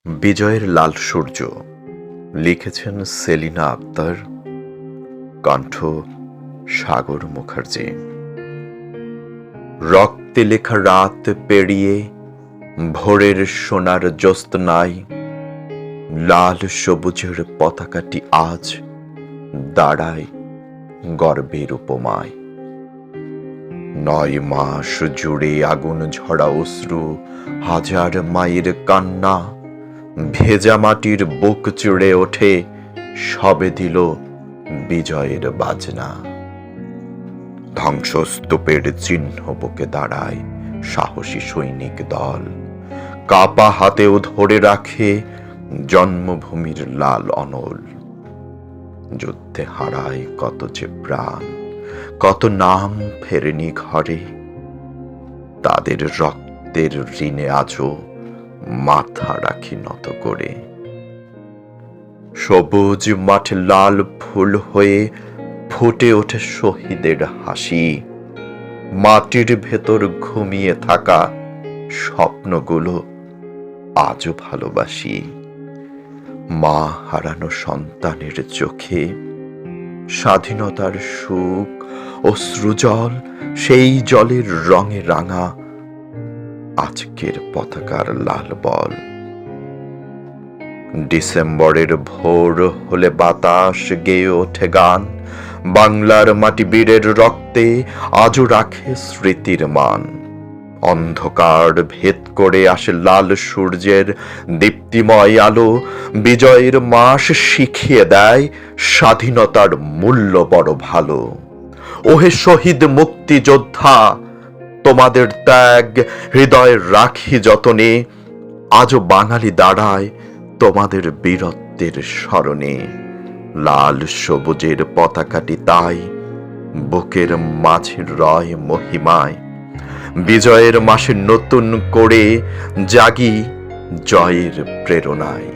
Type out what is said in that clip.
বিজয়ের লাল সূর্য লিখেছেন সেলিনা আক্তার, কণ্ঠ সাগর মুখার্জি। রক্তে লেখা রাত পেরিয়ে ভোরের সোনার জ্যোৎস্নায় লাল সবুজের পতাকাটি আজ দাঁড়ায় গর্বের উপমায়। 9 মাস জুড়ে আগুন ঝরা অশ্রু, হাজার মায়ের কান্না, ভেজা মাটির বুক চড়ে ওঠে, সবে দিল বিজয়ের বাজনা। ধ্বংসস্তূপের চিহ্ন বুকে দাঁড়ায় সাহসী সৈনিক দল, কাপা হাতেও ধরে রাখে জন্মভূমির লাল অনল। যুদ্ধে হারায় কত যে প্রাণ, কত নাম ফেরেনি ঘরে, তাদের রক্তের ঋণে আজও মাথা রাখি নত করে। সবুজ মাঠে লাল ফুল হয়ে ফুটে ওঠে শহীদের হাসি, মাটির ভেতর ঘুমিয়ে থাকা স্বপ্নগুলো আজও ভালোবাসি। মা হারানো সন্তানের চোখে স্বাধীনতার সুখ, অশ্রুজল, সেই জলের রঙে রাঙা আজকের পতাকার লাল বল। ডিসেম্বরের ভোর হলে বাতাস গেয়ে ওঠে গান, বাংলার মাটি বীরের রক্তে আজও রাখে স্মৃতির মান। অন্ধকার ভেদ করে আসে লাল সূর্যের দীপ্তিময় আলো, বিজয়ের মাস শিখিয়ে দেয় স্বাধীনতার মূল্য বড় ভালো। ওহে শহীদ মুক্তিযোদ্ধা, তোমাদের ত্যাগ হৃদয়ে রাখি যতনে, আজও বাঙালি দাঁড়ায় তোমাদের বীরত্বের স্মরণে। লাল সবুজের পতাকাটি তাই বুকের মাঝে রয় মহিমায়, বিজয়ের মাসে নতুন করে জাগি জয়ের প্রেরণায়।